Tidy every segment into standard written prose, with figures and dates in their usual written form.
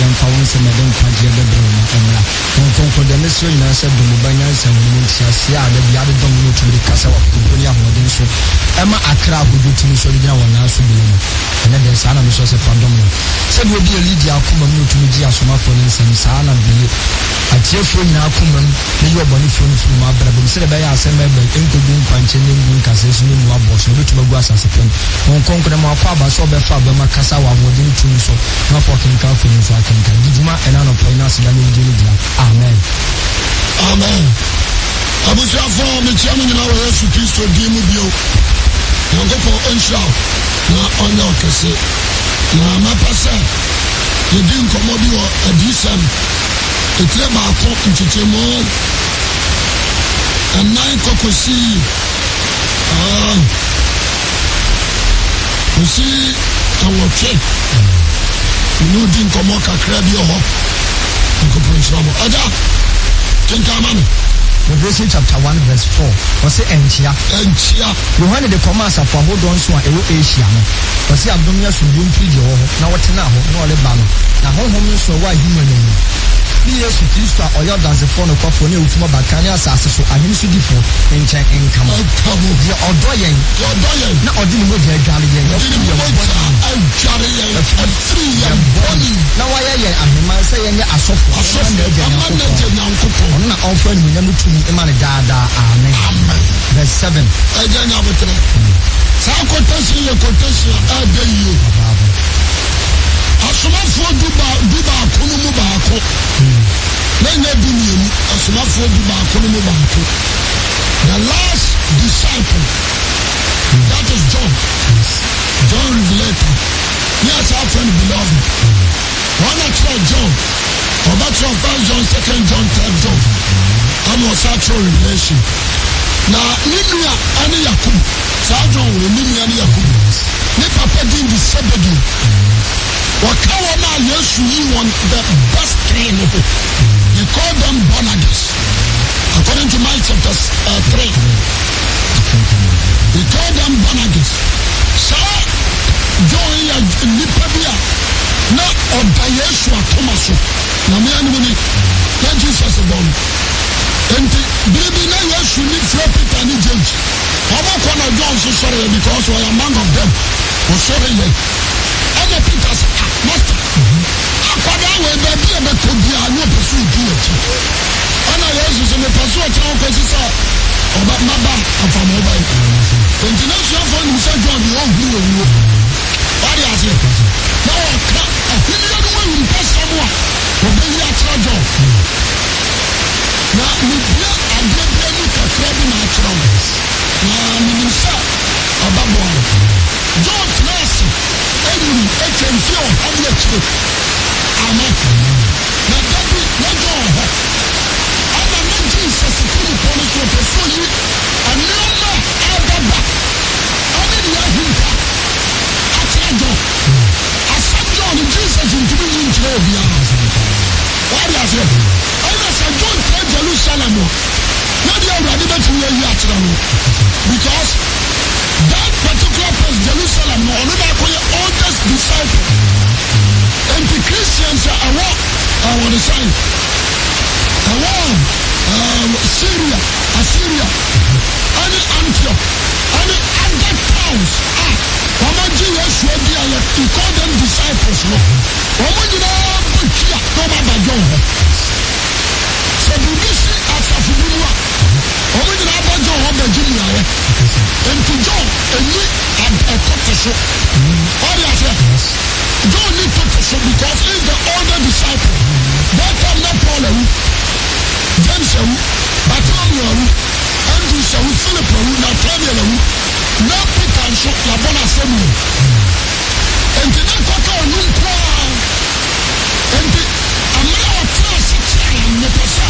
yɛmfa wo nsɛm ɛde nkwagyeɛ bɛbrɛ ma ɛmmra nkonko deɛ mesrɛ nyinaa sɛ domobanya nsɛm no ntiaseɛ a da biade dɔm no tumi de kasa wɔ akokoduro ne ahoɔden so ɛma akra ahodwo tumi so de gyina wɔ naa so bɛɛ mu ɛnɛ deɛ saa na mesɛ sɛ fa dɔm no sɛdeɛ obi ɛlidi akoma mu tumi gye asomafoɔ no nsɛm saa na bɛyɛ atiefoɔ nyinaa akoma mu ne yɛ ɔbɔnefoɔ no firi mu abrɛ bɛm sɛdeɛ bɛyɛ asɛm ɛbɛ nkɔgu nkwankyɛ ne ngu nkasɛ so ne mu abɔ so wobɛtumi agu asase pɛm nkonko dɛ ma akɔ aba sɛ ɔbɛfa abɛma kasa wɔ ahoɔden tumi so na afɔ kenka afɔ no so akenka didwuma ɛna nɔpɛ no aseda ne wogye no gyina amen amen abusuafoɔ mekyia mo nyinaa wɔ Yesu Kristo din mu bio Nyankopɔn ɔnhyira na ɔnyɛ ɔkɛse na mɛpɛ sɛ yɛdi nkɔmmɔ bi wɔ adiyisɛm ɛtire baako nkyekyɛmu ɛnan kɔkɔsi kɔsi awɔtwe ne wodi nkɔmmɔ kakra bi wɔ hɔ Nyankopɔn nhyira mo agya kenkama me Revelation chapter 1 verse 4 wɔse ɛnkyia Yohane de kɔma asafo ahodoɔ nso a ɛwɔ Asia no wɔse adom yɛ asomdwoe mfiri deɛ wɔ hɔ na wɔtena hɔ na ɔreba no na honhom nso ɛwɔ ahemman anim ne Yesu Kristo a ɔyɛ ɔdansefoɔ nokwafoɔ ne awufom abaka ne asase so ahene so difoɔ nkyɛn nkama deɛ ɔdɔ yɛn na ɔde ne mogya adware yɛn na wayɛ yɛn ahemman sɛ yɛnyɛ asɔfoɔ ɔno na ɔmfa animuonyam no tumi ma ne daadaa amen verse 7 saa quotation yɛ quotation ɛda yie asomafoɔ du baako no mu baako na nyɛ du mmienu asomafoɔ du baako no mu baako the last disciple that is John Revelator ne asa friend beloved wɔn akyerɛ John ɔbɛkyerɛ 1 John 2 John 3 John ana ɔsa kyerɛ Revelation na ne nua ane Yakub saa John wɔ ne nua ne Yakub ne papa din de Zebedee wɔka wɔn a Yesu yi wɔn the best three no they call them Boanerges according to Mark chapter 3 they call them Boanerges saa John yɛ nipa bi a na ɔda Yesu atoma so na me anim ni na Jesus bɔ no enti biribi na Yesu ni fira Peter ni James ɔmo kɔ na John so sɔre yɛ because we are among of them ɔsɔre yɛ ɛna Peter sɛ master akwadaa wɔ baabi a bɛkɔ bia ne ɔpɛ so odi akyi ɛna Yesu sɛ mepɛ so ɔkyerɛ wo kɔsi sɛ ɔba maba afama ɔba yi enti na suafoɔ nim sɛ John deɛ ɔhuru ɔwuo wade aseɛ na ɔka ahenia no wawu mpɛsɛm a ɔbɛyi akyerɛ John na mebia adeɛ bia ne kakra bi na akyerɛ wo na menim sɛ ɔbaboa no John tena ase ɛnum atwa mfie ɔha ne akyire ama na da bi na John hɔ ama na Jesus tiri pɔ no so ɔpɛ so yi nneɛma ɛbɛba ɔne deɛ ahimpa akyerɛ John asɛm John Jesus ntumi yi nkyerɛ obiara wade aseɛ ɛna sɛ John tɛ Jerusalem na deɛ Awurade bɛtumi ayi akyerɛ no because that particular place Jerusalem no ɔno baako yɛ oldest disciple enti Christians a ɛwɔ the sign Syria Assyria ɛne Antioch ɛne other towns a wɔmagye Yesu adi a we call them disciples no wɔmo nyinaa bɛtwi a na ɔmaba John hɔ sɛ biribi si asafo bi mu a wɔmo nyinaa ba John hɔ bɛgye mmuaeɛ enti John ɛni ɛkɔte so ɔde aseɛ John ni kote so because he is the older disciple that time na Paul awu James awu Bartholomew awu Andrew awu Philip awu Nathaniel awu na Peter nso yabɔ n'asɛm mu enti na kɔkɔ ɔno nkoa enti amena ɔtena ase kyerɛ nnepɛ sɛ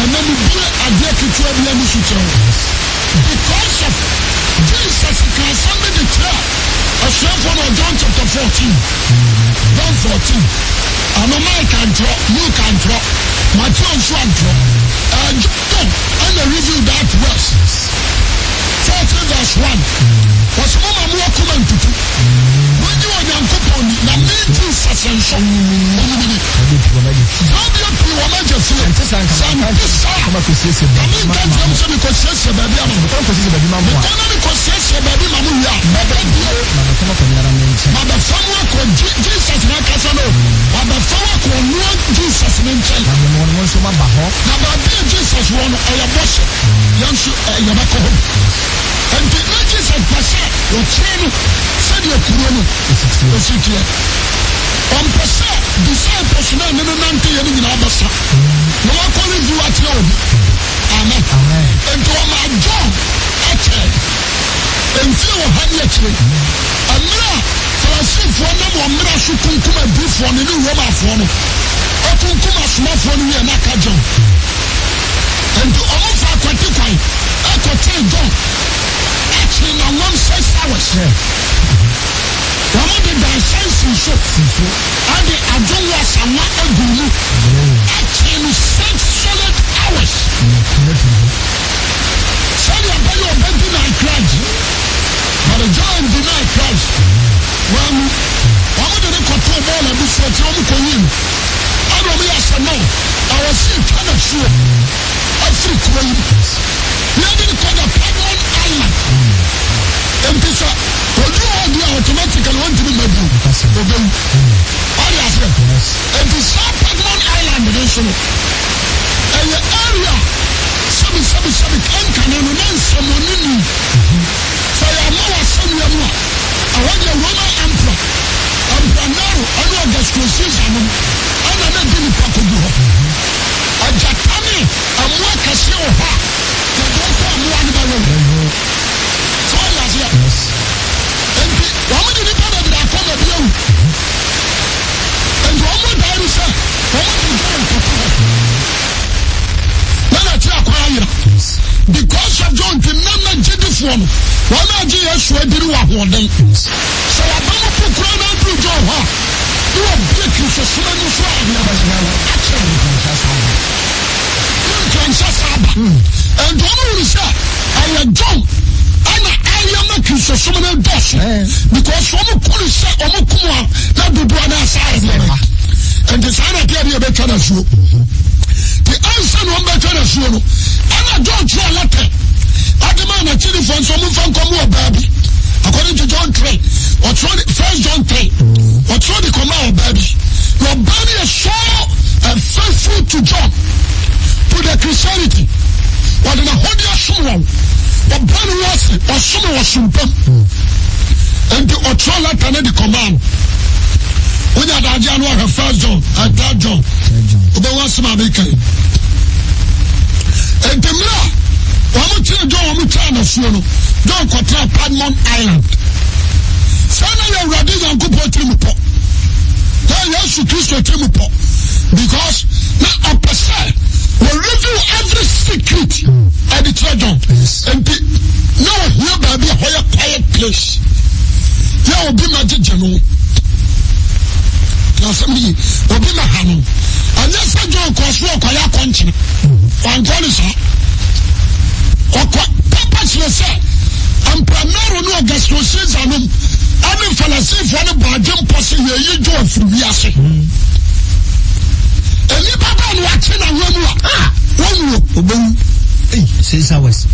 ɛna mebie adeɛ ketewa bi ani so kyerɛ because of Jesus ka asɛm bi de kyerɛ asuafoɔ no John chapter 14 John 14 ano Mike antwerɛ Luke antwerɛ Matthew nso antwerɛ John ɛna review that verse 14 verse 1 wɔsɛ moma mo wakoma ntutu wogye Onyankopɔn ni na me Jesus nso ɔmumini disciples na ne nante ye ni na abasa no akole du atia obi amen ento ma John ate enti wo hane akire amra farasifo na mo amra so kunkuma bifo ne ni Roma afo no okunkuma somafo no ye na ka John ento omo fa kwati kwan akote John actually na 1 hours Wamo de dansansi so ade adonwa sama agulu actually 6 solid hours Sani abayo obedu na Christ but John denied Christ wamo de koto bola bi so ti omu koyin ado mi asano I was in kind of sure every coin we didn't call the Padmon Island and this automatically want to be made obey. All you say, and the Padmon Island nation, and the area, some can and some money. For your mother, some your mother. I want your Roman emperor, now, I know the Caesar, and I didn't talk to you. A Japani, a more Casio, the don't come one by one. So all you say, Wama di nipa da bida akoma biya wu and wama dari sa wama di gara nkapa nana ti akwara yira because of John ti nana jidi fuono wama aji Yesu ediri wa hoden so wabama pukura na aduru John ha iwa break so suma nusu and wama wuli sa aya John so many doors because some could say Omukumwa not do one side and the sign of the better as you. The answer no better as you. And I don't draw a letter. I demand a chili from some from Komu baby. According to John 3, or 1 John 3, or 20 Komu baby. Your body is so faithful to John, to the Christianity. What in a whole someone. The brand was or someone was simple. And the Otrola can the command. When you had January 1st John, and 3rd John, the was my making. And the mirror, John Mutana Suno, John Cotra Padmon Island. Sana ya Radiza Kupo Timupo. Now yes, you Christo Timupo. Because now a person will reveal every secret at the treasure. And now here baby a quiet place. Here will be my general. Now somebody will be my hand. And that's a John Cosmo Kaya country. One policy. Or purposely say, I'm primarily no gastrosis and I'm a fallacy for the bargain person here. You do it from Yassi. And you are watching a room. 6 hours.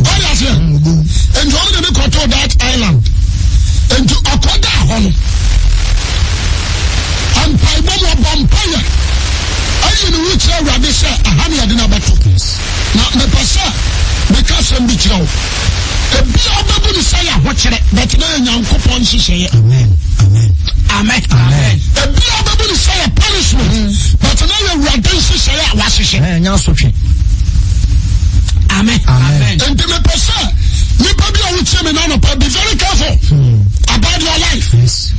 Oh, yes, and you only control that island. And to Akoda home. And Paiboma Bompire. I in which I rather say a honey I didn't have to. Now, the Passa, because I'm beach now. A be able to say, watch it, but no young coupon, she say, Amen. Amen. Amen. A be able to say a punishment, but no young radis say, what's she? And also, Amen. Amen. And the Passa, you probably would say, be very careful about your life. Yes.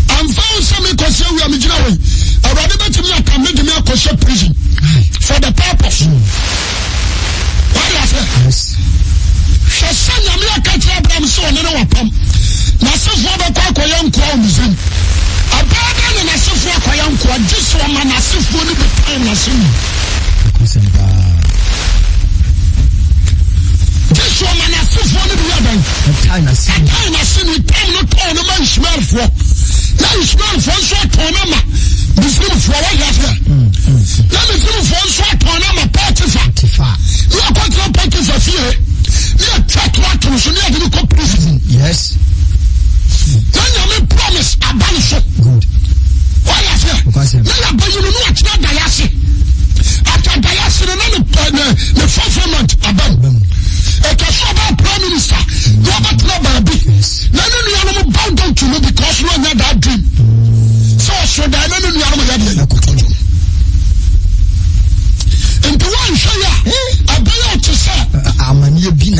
I'm found some because we are making away. I rather bet me I can make me a prison for the purpose. Why is it? Yes. She said, I'm not catching up. I'm so no one. Myself, what I call young crown is in. I brought in a sofa for young crown. This one, man, I see for the time. This woman has so funny the other. A time I see with time not on a man smell for. Now you smell for so tournament. This room for what you have here.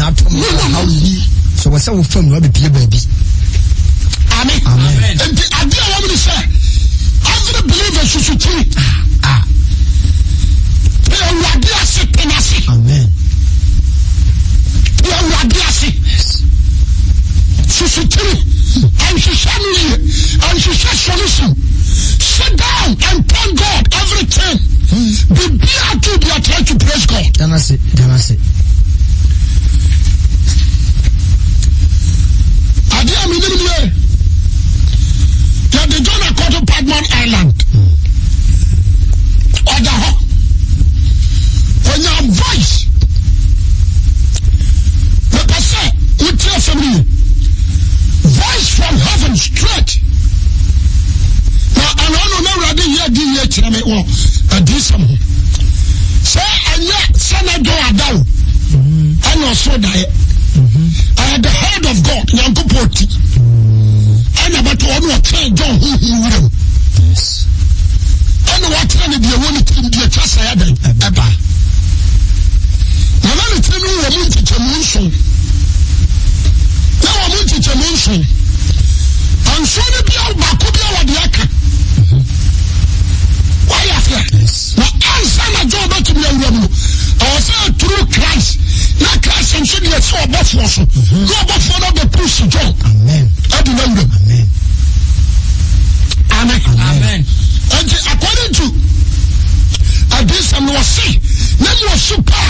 atom how you so what's our phone will be baby. Amen. Amen. And the idea I want to say, every believer should treat. Amen. Solution. Sit down and thank God every time. Be to be trying to praise God. Then I say. The John Akoto Padman Island. When your voice, the person who tells me, voice from heaven straight. Now, I don't know already here, do some. Say, and yet, Senator Adao, and also die. I had the head of God, Yankopoti. And about one more time, John, who yes. And what kind of the one to be a chassa had a bar. Now, let me tell you, I'm going to Chamunson. Now, I'm going to Chamunson. I'm sure to be out back to the Wadiaka. Why are you? Now, I said my job to be a woman. I was through Christ. Not Christ and should be a so above us. No above for the push job. Amen. I do know them. Amen. Amen. And according to this, I'm not saying, name was super.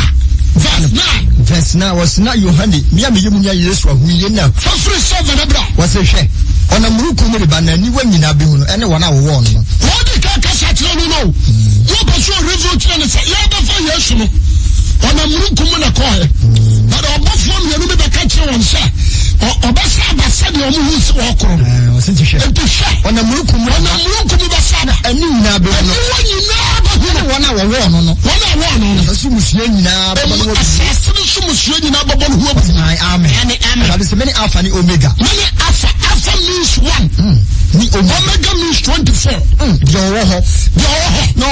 Verse 9 was not your honey. Me and you, yes, what we know. For free, seven, what's a share? On a Muruku, and anyone in Abimu, anyone I want. What the Kakas at you know? You pursue revolution and say, for yes, on a Muruku, but above one, you remember the catcher and say, or Bassa said, your moves walk on. And to share on a Muruku, Bassana, and you know, one hour, that is many alpha and omega. Many alpha means one. Omega means 24. No,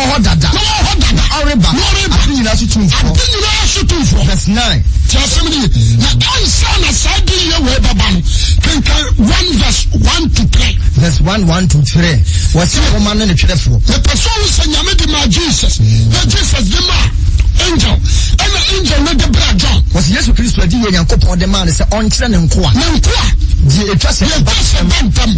verse 9. Verse 1 to 3. What's the woman in the telephone? The person who said, Jesus. Jesus, the man. Angel. And the angel with the blood John. Was Jesus Christ ready when you couple the man is on China and Kwa? The just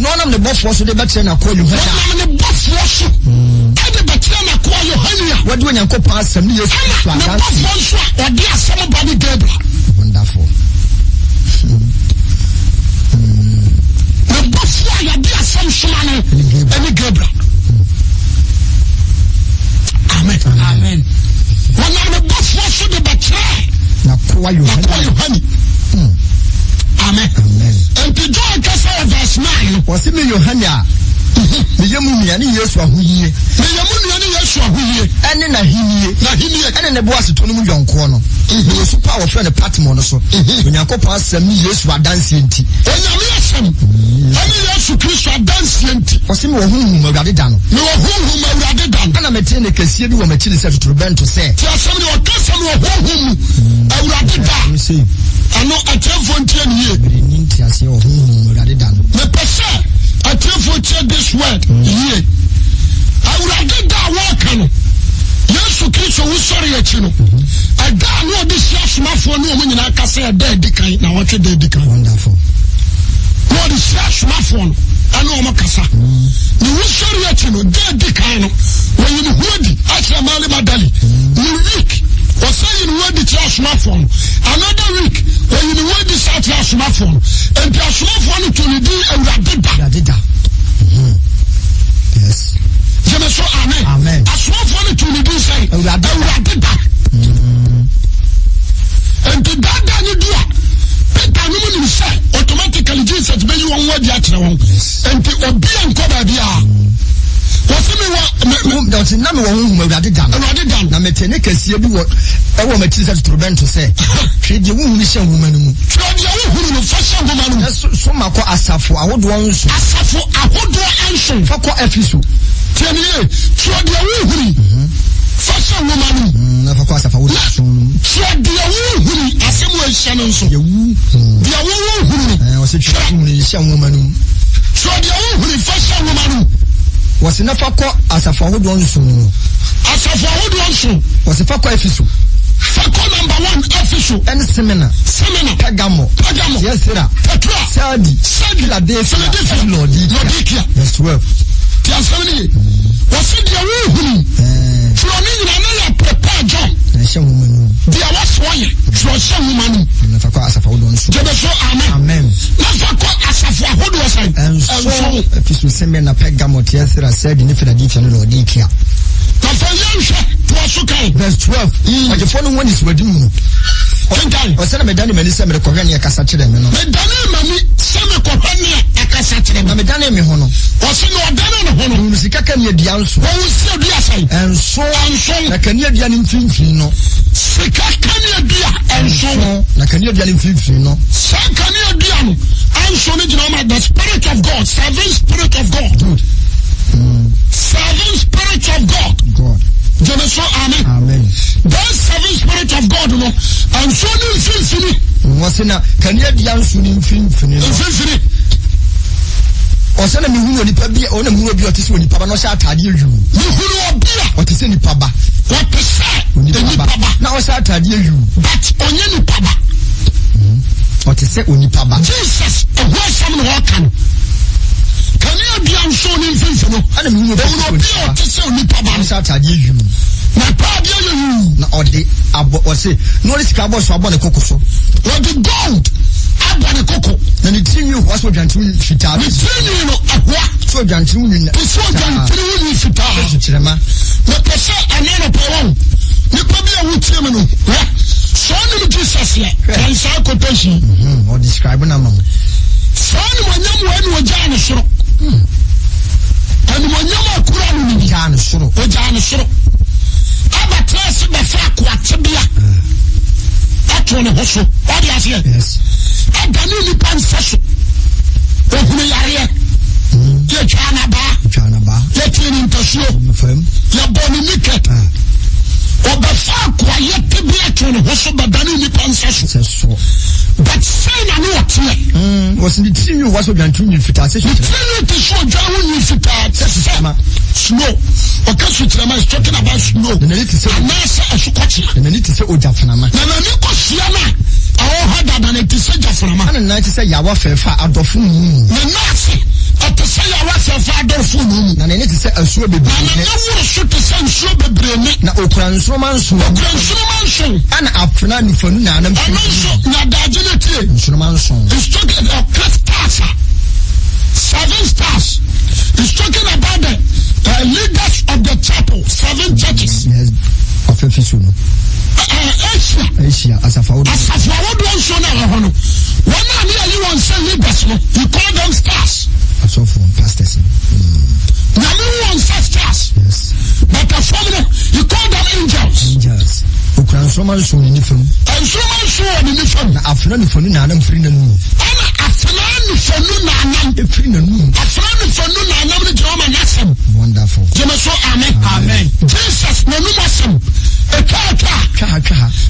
none of the boss was the better than a call you. None of the boss was the better than a call you. What do you couple some years? The boss was or dear somebody Gabriel. Wonderful. The boss was your dear some Shimano and Gabriel. Amen. Amen. When I'm the boss was the better. Now, you honey. Amen. And to join Kasa verse 9. Was it me, Yohania? The Yamuni and Yeshua who ye. The Yamuni and Yeshua who ye. And then and then the boss to me young corner. He was so powerful and a patrimon so. When you go past some Yeshua dancing. When you listen, and Yeshua Christ dancing. Was him whom I got it done. No, whom I got it done. And I'm a tenant can see you a material to Ben to say. Tell somebody or tell someone whom I got it done. See. I know a 10 years. The person, I tell for this word, yeah. I would have did that work. Yes, okay, so we sorry at you. I don't know this year's smartphone when I can say a dead decay. Now, what a dead decay. Wonderful. What is your smartphone? I know Makasa. You will sorry at you, dead decay. When you heard it, I say, Mali Madali, you weak. Was saying where the smartphone. Another week, when you know this at your smartphone, and your smartphone to do and Radida. Yes. Amen. A smartphone to do say, Radida. And to that, you do it. Peter, you say, automatically Jesus may you on what the actual one. And to obey and cover the There's a number of whom already done. Now, Metenic is here. What I want my teachers to prevent to say. Trade the woman, woman. So much Asafo, I would want Asafo, I would answer for Efisu. Tell me, trade the woman. Fashion woman. Never cost of a woman. Trade the woman. I say, channel so. You Dia wo was it some woman? So dia wo fashion woman. Was enough as a forward one soon. As a forward one soon. Was a fuck official. Fako number 1 official. And seminar. Pagamo. Yes, sir. Petra. Sadi. Philadelphia. Lodikia. Yes, 12. Tiasani. Was it dia wo from na prepare John. Some woman. Dia was why. From some woman. Fako as a forward one soon. Amen. Fako as a forward one soon. And so official seminar Pagamo. Yes, sir. Said in Philadelphia. Lodikia. Verse 12. But the following one is wedding. I said, Madame Melissa, Corania Cassachre. Madame Semicorania, a Cassachre, Madame Mihono. Was it not done on Musica can you dance? And so like a near Dian Infino. Sicacania dia, and so like a near Dian Infino. Sacania diam, and so the Spirit of God, serving Spirit of God. Good. Serving Spirit of God. Genesis, amen. Amen. That serving Spirit of God, no, and so infinity. What's in a Canadian soon infinity? Or send me who only pay on a movie of this when you papa no shot at you. What is any papa? What is that? Now shot at you. But on any papa. What is it when you papa? Jesus, a word someone walking. Can you be on so infinity? And a movie of to say only papa shot at you. My papa, you. Now, or the abo or say, no, this cabo so about the cocoa. What the gold? Abba the cocoa. And it's in you was what you're doing. It's in you, so you're doing. It's what you're doing. It's the person and then a poem. You could be a wood terminal. Son of Jesus here. And so quotation. Or describing a man. Son when you were Janus. And when you are Kuran, Janus, or Janus. Abba Tracy the fact what to be. That's one of us. What do you say? Yes. And the new pan session. Oh, we are here. You're Chanaba. Let you into show. You're born in Nicket. Or the fact quiet to be at one of us, but the new pan session. But saying I know what here. Wasn't it you was going to you fit? I said, you to show John you fit. Snow. Because with them is talking about snow. And I need to say, and I need to say, oh, Jafanama. And I need to see our harder than it is said Jafanama. And I need to say, Yawa Fefa out of whom. The Nazi. At the say, I was a father for whom. And I need to say, a sure baby. And I never should to say, sure baby. Now, Okran Romansu. And Afran for Nana. And also, Nadajinity. Romansu. It's talking about Cliff Tassa. 7 stars. It's talking about the leaders of the chapel, 7 churches. Yes, of Ephesus. Asia, as a forward one son of Hono. One year you want to say leaders, you call them stars. As of pastors. Now you want stars. Yes. But a formula, you call them angels. Angels. Who can someone show in the film? And someone show in the film. After the phone, I'm free the moon. Wonderful. Amen. Amen. Jesus, no massam. A car.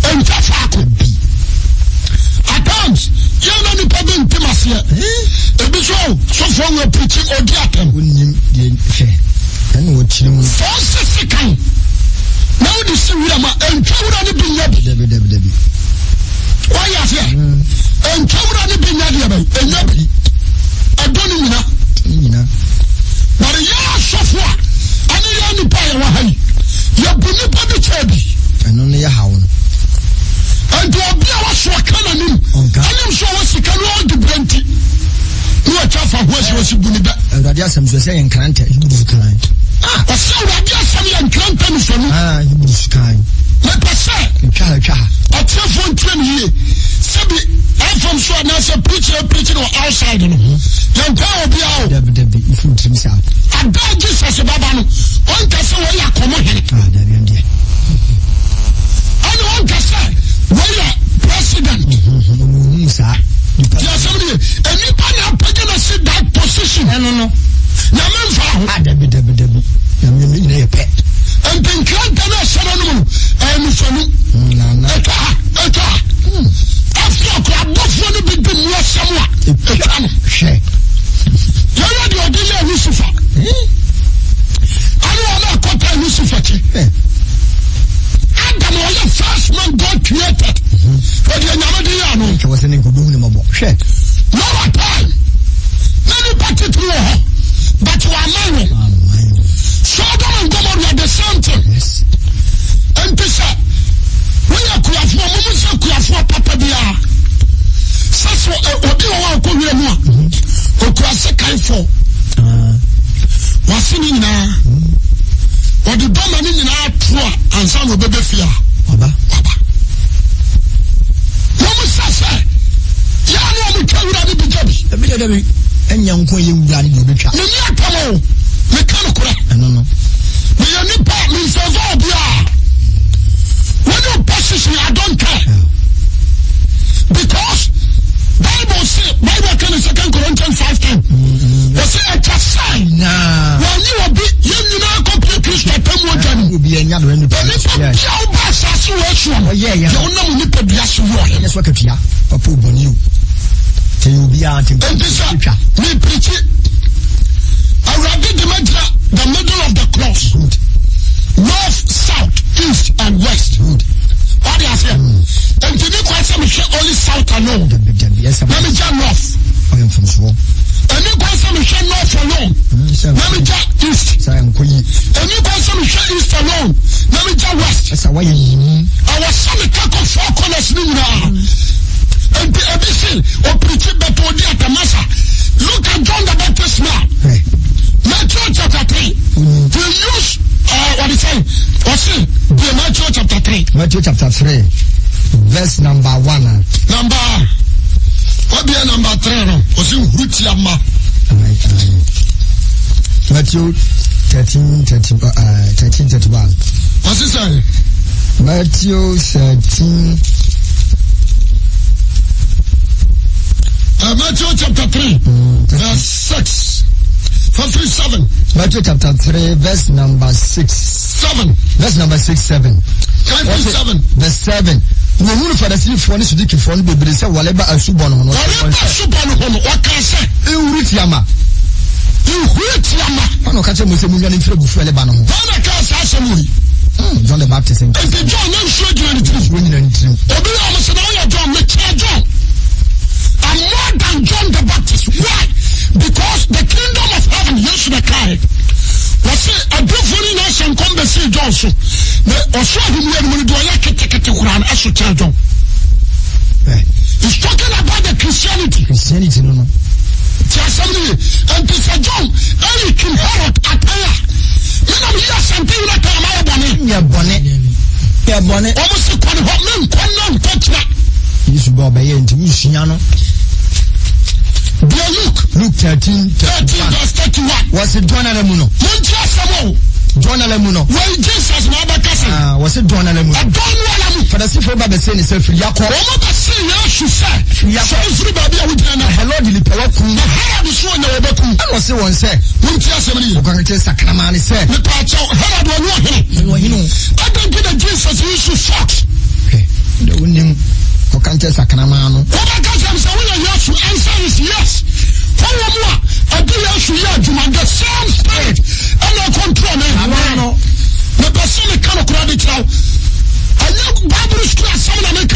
And at times, you know the public intimacy. A bishop, so far we're preaching or diaton. And what you want. Now this is and Debbie. Why are you? And Taurani Binadi, and Nabi, I don't know. But a year so far, and a young pie, you're putting up the chubby, and only a hound. And to be our swakanan, and I'm sure was a can to Brenty. You are tough for what was you good about. And I just am saying, can't you be kind? Ah, so I just am young can't for me. Ah, you be kind. Let us say, a telephone 20 years. I'm from sure now say preaching or outside. Young power be out. Debbie, if you himself. I don't just as a babano. One can say where you come here. Ah, Debbie. And one can say where you president. Yes, somebody. And you can't put in a sit that position. No. Ah, Debbie. And then can't tell us and from No time. Many party through her. But you are married. Sodom and Gomorrah are the same thing. Yes. And this we are Kuafua Papa Bia. Sasso Odio Korea. Okwase Kaifo. Wasini na. Odi doma ni na atwa ansa no bebe fia. Baba. Womu sasa. Ya no mu twawura ni bijabi. Ebi enya nko ye wura ni betwa. Ni atamo. Me kan kora. No. Me yani pa me so bia. When you position, I don't care. Because Bible can in 2 Corinthians 5:10. They say a sign. When you will be, you know, complete Christian. You be a young man. You know, yes, what could you? Papa Bonu. Till you be out in me preach it. I read the middle of the cross. Good. North, south, east, and west. Good. What do you say? And to me, quite some only south alone. Yes, let me just north. I am from Swamp. And you quite some north alone. Let me just east. And you quite some east alone. Let me just west. That's why I was some talk of 4 corners now. And the ABC or preach it better at the Massa. Look at John the Baptist now. Matthew chapter 3. To use what is saying? What's it? Matthew chapter 3. Matthew chapter 3, verse number 1. What be number 3? No? What's it? Hutiama. Matthew 13:31. What's it saying? Matthew 13. Matthew chapter 3, verse 6. 57. Matthew chapter 3, verse number 6. 7. Verse number 6, 7. 7. Verse 7. No who for the city for this week for the baby say whatever asubon no. Whatever asubon no, what can say? Euritiama. Ano kache mo se mu nyane mfire gufu ele ba no. Bana ka sa asemu. John the Baptist. And the John no show you anything. Obi am say na you John, me John. I'm more than John the Baptist. Why? Because the kingdom of heaven, yes, the kind. Was a different nation come to see Johnson. Also, who will do a Quran as to tell John. He's talking about the Christianity. Christianity, no. And to say, John, I can Herod Ataya. You know, here's something like a bonnet. Yeah, bonnet. Almost a quite touch that. You should go by into Luciano. Luke 13 verse 31. Was it John Alemuno? John Alemuno. Well, Jesus never cast. Was it John Alemuno? I don't know. For the civil Bible saying it's a free yako. She said, hello, the Peloku. I was the one say, won't you ask me? Sacramani said, I don't get a Jesus issue shot. The winning. Sacramano. What I got them say when you answer is yes. I do the same spirit and no control me. The person can credit now. I know Bible school someone make a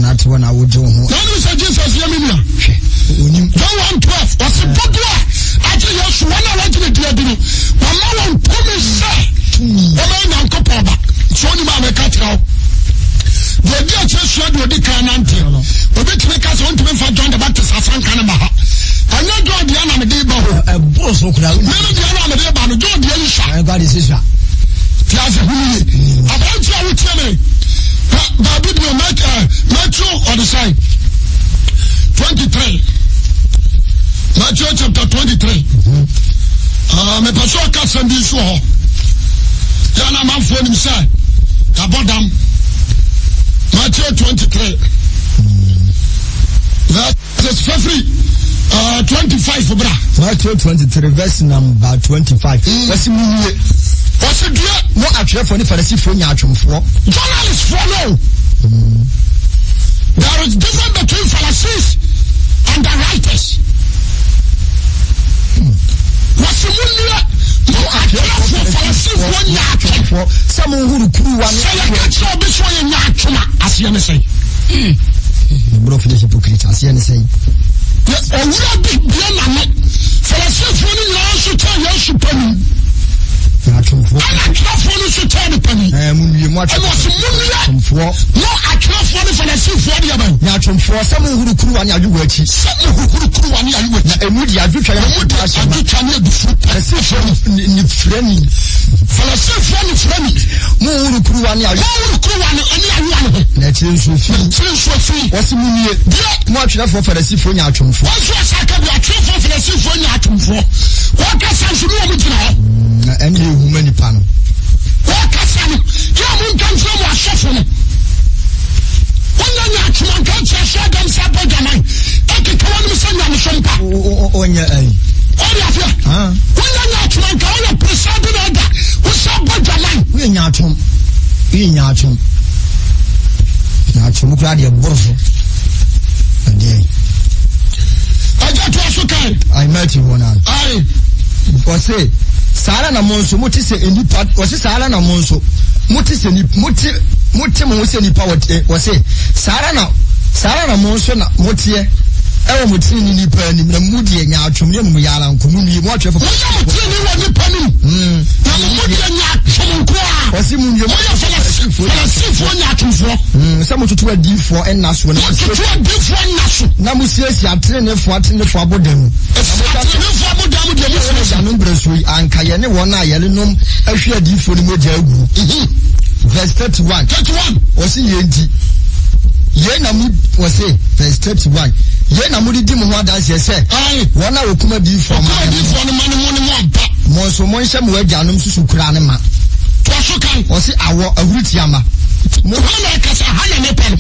not when I would do. Then we say Jesus Yaminia. 1:12 was a good one. I tell you, when I went to the dear, one man told me, say, woman and couple. So you might catch now. The dear church should do the canante. But we make us want to make for John the Baptist as one kind of baha. I know John the Anna Medeba. A boss who could have made the Anna Medeba, John the Elisha. God is Israel. Tia's a woman. About you, I would tell me. But we make Matthew on the side. 23. Matthew chapter 23. Me pastor cast and this war. Yana man for himself. About them. Matthew 23. Verse 25, bra. Matthew 23, verse number 25. What's it dear? No, actually, for the Pharisee for journalists follow. There is difference between Pharisees and the writers. What's the one no, actually, for Pharisees, one someone who grew one. Say, I can't show this one in Yachuma, as you say. Bro for the hypocrite as you say. Yes, I will be beyond for a symphony also tell you should penny. I can't phone to tell the penny. You watch for no, I can't phone for the symphony. Natural for someone who crew on your work. Someone who crew on your work. A moody, I do try to friendly. For a symphony friendly. More crew on your work. That's free. What's the moon? Much enough for the symphony out from four. I can be a true for the symphony out from four. What can I say? And you, many panel. What can I say? You can from a shuffle. One young can't share them sample the mind. I can come on with some young on your eye. One young can only present another. What's up with the mind? We are not home. We are not home. Not from Claudia Borfo. I got to ask you. I met you one hour. I was say. Sara na monso muti se enipa wose Sara na monso muti se muti mo se nipa wose Sara na monso na mutie ewo muti ni nipa ni na mudi enya atwom ne mu yala nkomu ni mo atwe fo muti ni wa nipa ni na mudi enya atwom nko a wose mu nyo sifo nya atwomfo se mututu adifo enna so na mututu adifo enna so na musiesi atenefo abodam anka yene wona yele nom ahwe adifo ni moja agu verse 31 osi yenti ye na mu wose verse 31 ye na mu di mu ho adanse se wona okuma adifo no mani mo aba mo so mo nhye mo agyanom susu kura ne ma to so kan osi awo ahurutiama mo hala kasa hala ne pen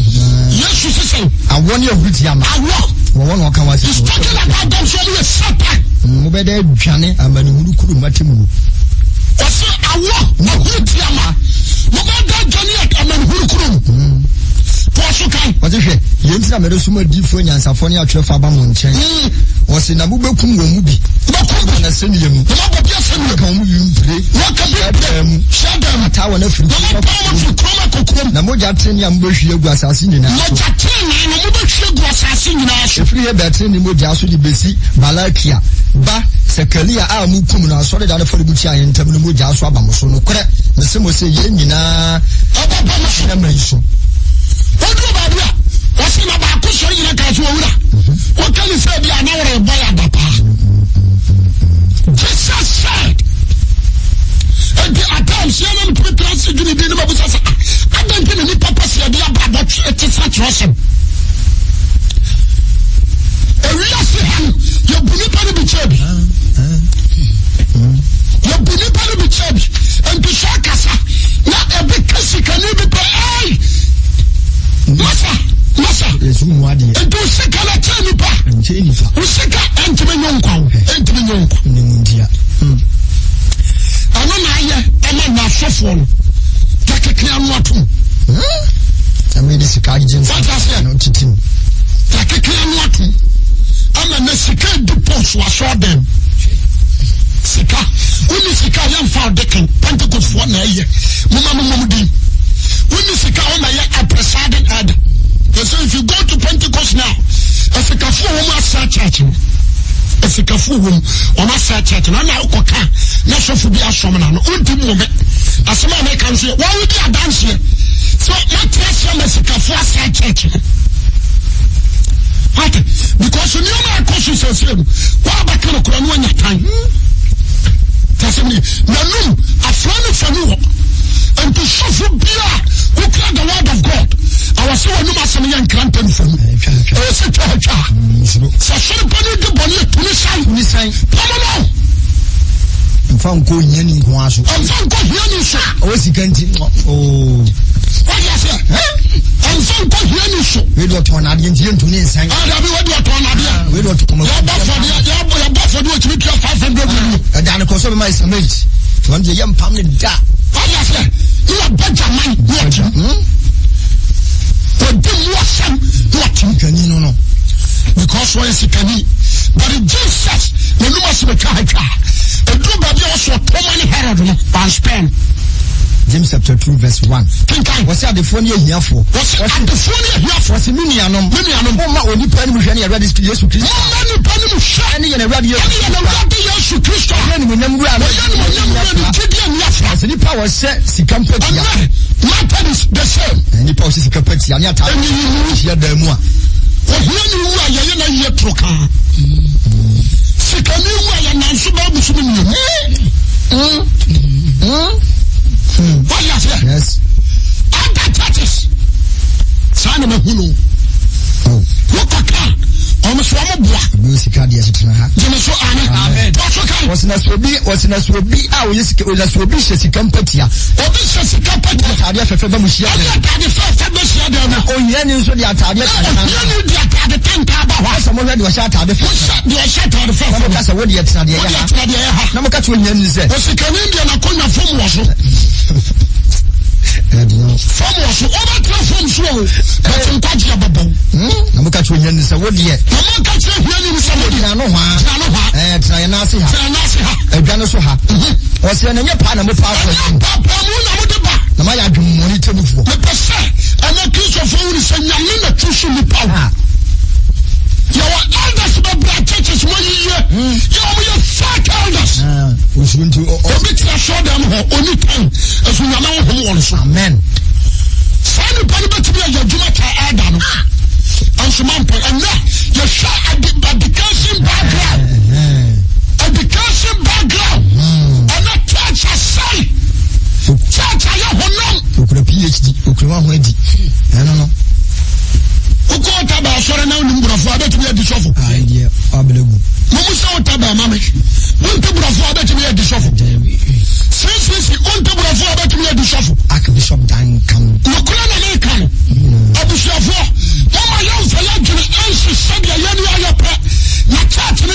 yesu sese awo ne ahurutiama awo wo wona kan wase talking about them so we satan mo be da dwane amani huru kuru matemu osi awo ahurutiama mo ba da dwane amani huru kuru to so kan wase hwe yenti na mere suma difo nyansafo ne atwe fa ba mo nchen wose na mo bekum wo mu bi bakum na seniye mu na bo bia seniye kan mu yumpre wakabem shadam tawo na firi na mo jatene am behwie egu asase nyina mo jatene na mo behwie egu asase nyina so efiri he betre ni mo ja so di besi Balakia ba Sekalia a mu kum na so de da fori buti ayen tam ni mo ja so aba mo so no kore me se mo se ye nyina aba ba mo so na mai so odu ba bia wasi na ba ko so nyina ka so wura o kan se bia na wore boy adapa Jesus said and at times you know to trust you need to be say I don't think any papa say dia ba but it is not trust him e really say him you believe in the church you believe in the church and to show kasa na e be kasi kan be pay masa yesu mu ade e do sika na chenipa usika entime nyonkwa ni mundia ano na aye ema na afofo no takeke anu atom ami di sika gije no titim takeke anu atom ama na sika depos wa so dem sika uni sika yan fa deken Pentecost for na aye mama di uni sika o na ye a presiding elder. So if you go to Pentecost now, as a cafu woman sa church, as a cafu woman on a sa church, and now Koka, National Phobia Shaman, Unti Moment, as a man can say, why would you dance here? So, my question is a cafu sa church. Because you know my question says, why back in the Quran when you time? That's me. Nanum, a friend of you, and to suffer beer, who cried the word of God. I was so numerous and young cranton from found going in Guasu. I'm found going in, sir. Oh, is he can't? Oh, what is it? I'm found going in, we don't want to get to this. I don't know. We don't come about for you to meet your 500 and then, of course, my mate. One the young family. What is it? You are Benjamin. No. Because why is it can but in Jesus, the numbers of the car, a good baby also too many Herod and spend. James chapter 2 verse 1. What's the phone here for? What's the phone here for? What's the minianum? Mama only penny when you read this to Jesus Christ. Many penny shiny and a radio. Jesus Christ. And when you as any power set, see company. My pen is the same. Any power is company. And yet, I the more. When you are a troca. Sikami wa na nsuba busumi what you say? Yes. Other churches. Sana mahunu. Oh. Wokaka. Omuswamo bua. Music dia sitina ha. Jemeso amen. Tosoka. Wasina sobi a oyesika sobi shesika mpatia. Obi shesika mpatia. Atade afefe ba muhia. Atade afefe ba muhia dem. Oye ni nso dia atade kan. Oye ni dia atade tanka ba ho. Asa mo hwe dia sha atade fe. Dia sha atade fe. Mo ka sa wo dia tena dia ya. Na mo ka to onya ni se. Osika ni dia na konya fom wo so. From was over from so, but in Kaja Babo. I'm catch when you say, what dear? I'm catch when you say, I know why. Try and ask her. A Janosoha. Was in your Panama Park. The Maya do monitor before. The percent and the kiss of food is a minute to show me power. Your elders of black churches 1 year. You're fat elders. We should do all show them only time as we are now also. Amen. Sani Paniba to be a Jumaka Adam. And Suman and that you shot at the education background. Education background. And that church has say. Church I have no. Who PhD, who could one ready. I don't know. Who called about sorry now number of other to be a dishovel? Idea, available. Musa Taba Mamic. One table of water to be a dishovel. Since we on table of water to be a dishovel. Archbishop Dan come. Ukraine. Abishop. Mama young for luxury and she said the Yania pet. Not touching the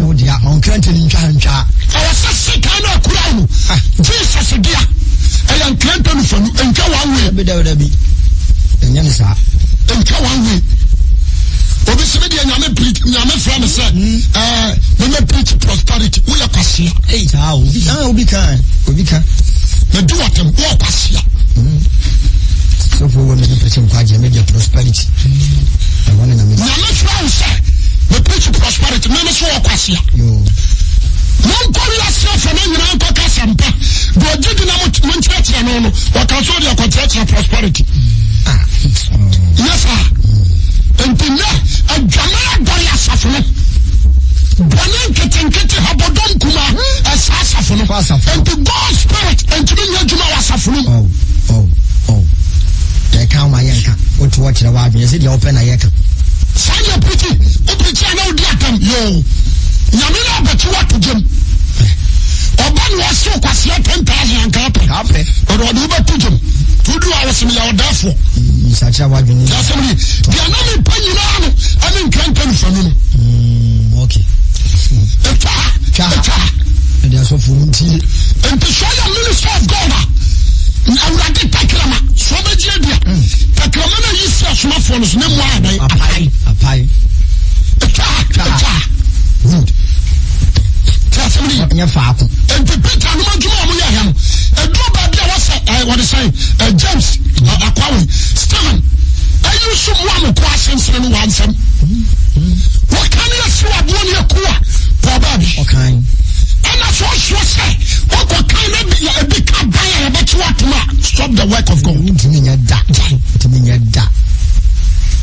old young. On Clinton in Chancha. I was a sick kind of crown. Jesus again. I am Clinton from Enkawa. And Yanisa. Enkawa. Obviously, I'm preach. I'm friend said, when you preach prosperity, we are passing. Hey, how we can. The do what and walk us here. So for women, the preaching party, major prosperity. I want to know. I'm not sure, sir. The preach prosperity, men is walk us here. One call yourself and then you know, Casampa. But you didn't know what church and all, what can show your contract and prosperity. Yes, sir. And a Jamaica Boya Safano. Bonin Kitty Habodon Kuma, a Sasafano, and the God Spirit, and to be your Juma Safano. Oh. They count my yanka. What to watch the wife? Is it open a yaka? Sign your pretty, open channel, dear. Yo, Yamina, but you want to jump. Oban was so quite 10,000 and carpet, or what do you to jump? 2 hours in your therefore. Such a wife in the assembly. They are not in Penny, I mean, Canton from him. Okay. And there's a full tea. And to show the minister of God, I would like to take Lama, so the Jabia. Takamana is a smartphone's name. A pie. Good. Your father. And the Peter, no one to him. A drop of the what is saying, James, Aquawi, Stephen. I use some questions and answer. What can you say about your core? Probably. Okay. And that's what you say. What kind of a big buyer about you to stop the work of God? To me, your dad.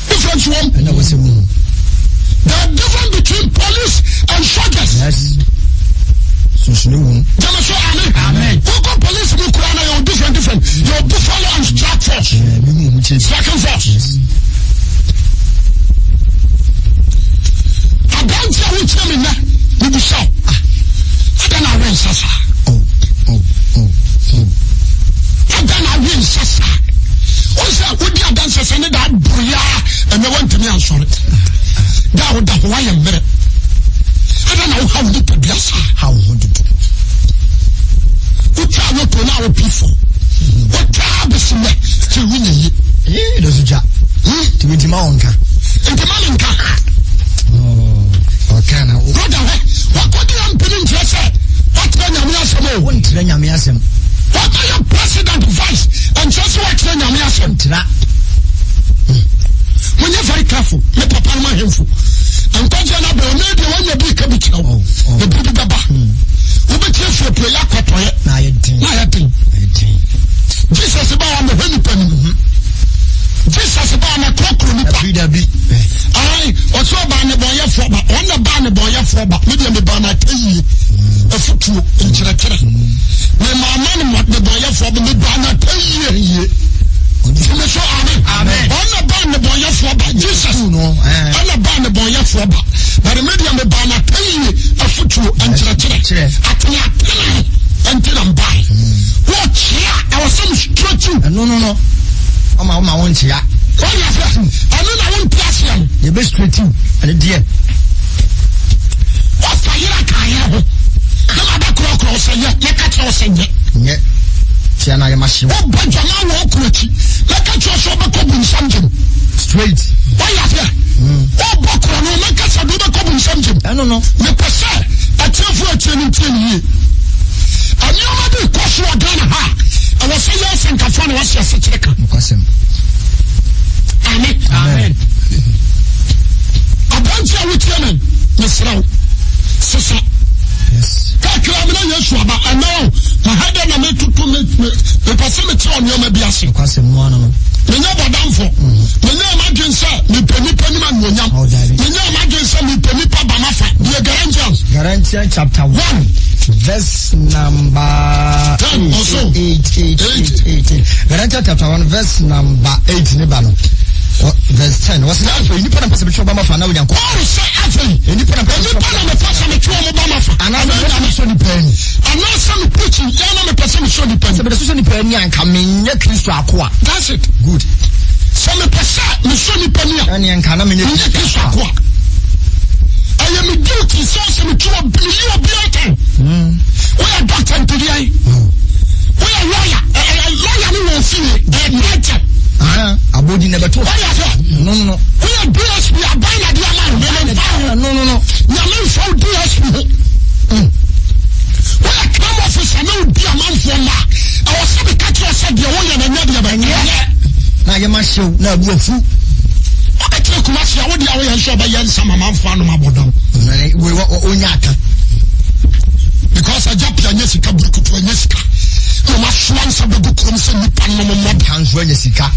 Different one. And I was a moon. The difference between police and soldiers. Yes. Amen. Who got police in Ukraine? You're different. You're buffalo and strike force. Second force. I don't tell you tell me now. You be so. I don't know when Sasa. I don't know when Sasa. Also, would you have done something that booyah and they went to me and saw it? That would have why I'm better. I don't know how to do this. How to do. What are you to now people? What are you to win it? Yeah, there's a job. To be the Maunka. And the Maunka. Oh, can I? What could you have been interested? What can I ask him? What can I ask him? What are your president vice? And just what you're going to say. When you're very careful, let Papa my info. And because you're not the only one you be coming to the baby baba. Who be careful to your cotton? Now you think. Jesus about the penny penny. Jesus about my clock room. I also ban the boy for but on the ban the boy for but medium the ban I tell you a foot in Chira. My man what the boy for the ban I tell you. Amen. On the ban the boy for but Jesus no. On the ban the boy for but the medium the ban I tell you a foot in Chira. And then I'm by. Watch here. I was some stretching. No. I want you. What is that? I want passion. You best stretching. And dear. What's the year I can't? No other cross. You catch us in it. Yeah. Tiana, you must. Oh, Benjamin walk with you. Look at your shop in something. Straight. Why are you? Oh, Bokra, no, make us a bit of something. I don't know. The person, I tell you, a training. And you might be question again. I was saying yes and Kafan was your secretary. Amen. A bunch of women, Miss Row. Sister. Yes. Kakramina Yeshua, but I know my head and I made to make the facility on your Mabiasi. Me never done for. Me never imagine, sir, me penny man will yam. Me never imagine, sir, me penny pabamafa. The Galatians chapter 1. Verse number 10 also 8. Galatians chapter 1 verse number 8 Nibano. Verse 10. What's that? You put a perception of Bama now. Oh, say actually. You put a perception of Bama. And I'm not so dependent. I'm not some preaching. I'm not a so dependent. But the social dependent and coming near Christo Aqua. That's it. Good. Some percent, the so dependent. And you can mean Christo Aqua. I am a guilty source of a billion. We are doctor to the eye. We are lawyer. A lawyer who will see it. A body never told. No. We are DSP. We are buying a diamond. No. Yaman for DSP. We are come officer. No diamond for ma. I was saying catch us at the one and another. Now you must show. Now you are fool. I tell you, I would be away and show by some amount for my bottom. We were Onyaka. Because I jumped on Jessica Book to Jessica. No much once of the book comes in the Panama Mod hands when Jessica.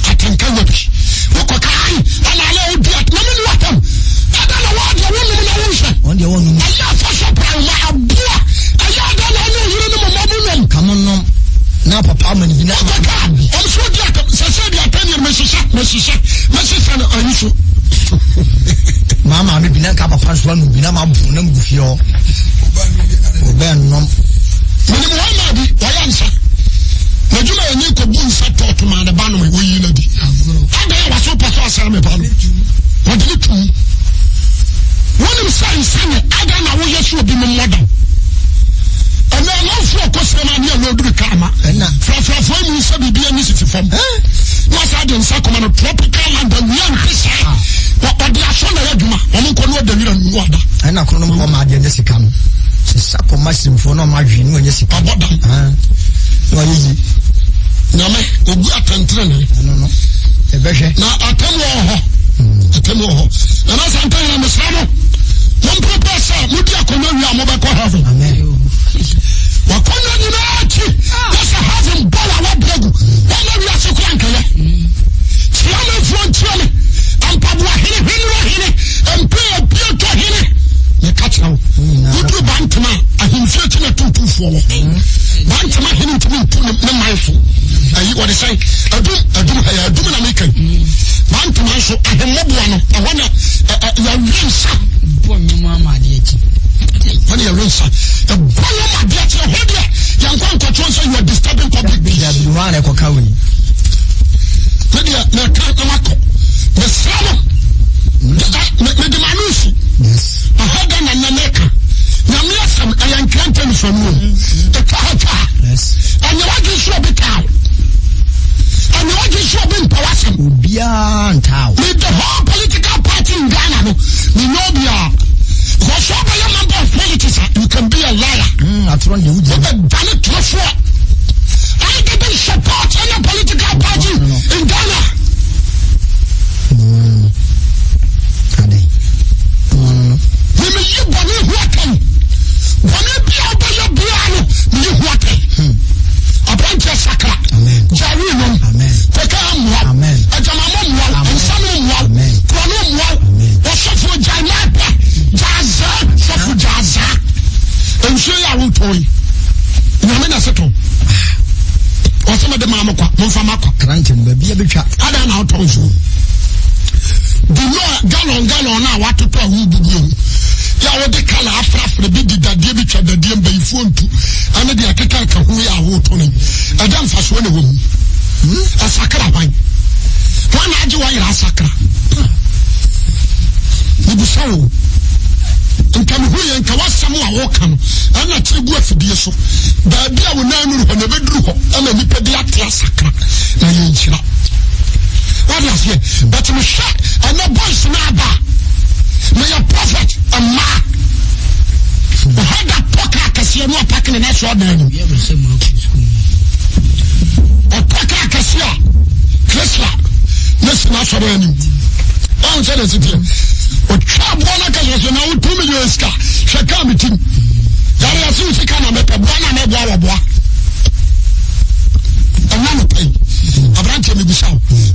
I can come up. Wokokai, and I know that no one let them. I don't know what the woman in the ocean. On the one, I have for some time. I have beer. I don't know you know. Come on, no. Now, Papa, I'm so glad that said the opinion, Mrs. Anisha. Mama, I'm in a cup of fans. One will be now. I'm with you. Minimum, why answer? But you may need to be set to my banner. We know it. I was so persuasive about it. What did you do? One of the signs, I don't know what you should be modern. And then no for customer near no do karma. And for you said be a necessity from. What I didn't say, come on a tropical land and young fish. But they are showing the Juma. I'm going to the water. And I couldn't come out in Jessica. Sako masim for no margin when you see Pabodam. No, ogu atentene. No. Ebeshe. Na atemo ho. Na na santa ya mesamo. Mon prepare mudi akono wi amobeko heaven. Amen. Wakono ni na achi. That's a heaven bala wa bregu. Wana wi asokwa nkele. Tiame frontier. Ampabwa hine. Empe to hine. You catch now. You do Bantama. I him searching a 224. Bantama him to me to mindful. What they say? I do an American. Bantama so I have Mobuano. I want your rinsa. Bonumama deity. When you're rinsa. The Bonuma deity. Young one control so you are disturbing public peace. You want a cocaine. The Kanamako. The Slam. The Manusi. Yes. I heard them in America. Yamiasam, I am planting from you. The Kahaka. Yes. And you want to show the town. And you want to show the Pawasam. Beyond town. With the whole political party in Ghana, we know they are. Because all the member of politics, you can be a liar. That's one you do. But the Dalit Joshua. krante no bia betwa ada na otonso the law gallon na watoto awu bubu ya wode kala afrafre bi didadie bi twa dadie mbaifo ntu ane de akeka ka ho ya wo to ne ada mfaso ne wo mu asakra ban wana age wa ira asakra nibusawo nka me huye nka wasam a wo ka no ana tiregu afidie so ba bia wo na nuru ho na beduru ho ana nipa de ate asakra na yenchira what is here but me sha ana boys na ba me ya prophet amma o hada poka kase no attack ne na so dan no o poka kase a Chrysler nesi na so dan ni on say the city o twa na kase na 2 million ska shaka mitim yare ya su sika na mepe bona me boa wo boa ana no pay abrante me bisa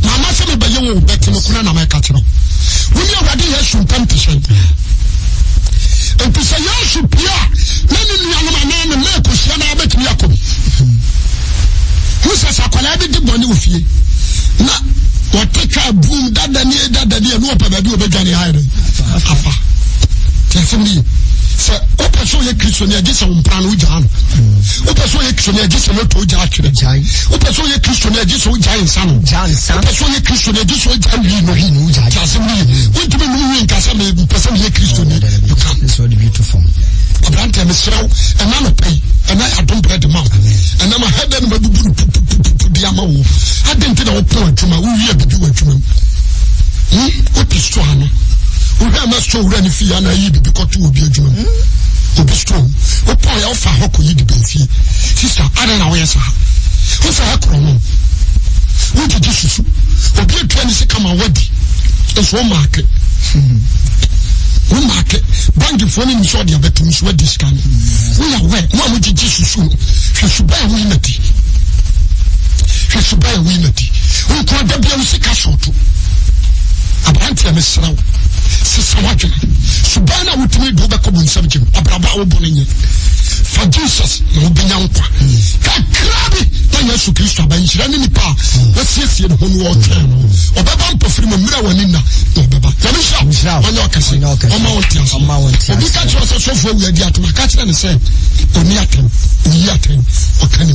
mama se me baye wo beti no kuna na me ka kiro woni awade yesu mpamtese empisa yesu pia nani nuanoma na me ko sia na betimi yakobi husa sakwala bi de boni ofie na wateka boom dadani no opa ba bi obedwane haire afa tesemi se opa so ye Kristo ne agisa umpano ujano opa so ye Kristo ne agisa no to uja atwere opa so ye Kristo ne agisa uja insano opa so ye Kristo ne agisa uja wi no uja tesemi wontumi no wi nkasa me person ye Kristo ne you come so beautiful abrante me sraw ena no pay ena adom bread ma ena ma head no mabubu dia ma wo adente na wo po adwuma wo wi abibi wo adwuma o pisto ano o ha ma so wura ni fi ana yi bibi koto obi adwuma o pisto o po ya o fa hoko yi dibi fi sister ada na wo yesa o sa hakro no wo di susu obi atwa ni se kama wadi so o mark we mark bank phone ni so dia betum so wadi scan we are where mo di susu hwe suba we nati hwe suba we nati o ko da bia usika shoto abrante ya mesrawo sisa wadwene suba na wutumi do be ko bunsam gem abraba wo bonenye for Jesus no benya nkwa ka krabi na Yesu Kristo abanjira ni nipa wasiesie no hono wo tren obeba mpofiri mmira wani na obeba yamisha wanya okase oma wontia obi ka tro so fo wi adi atuma ka kire ne se oni atem okani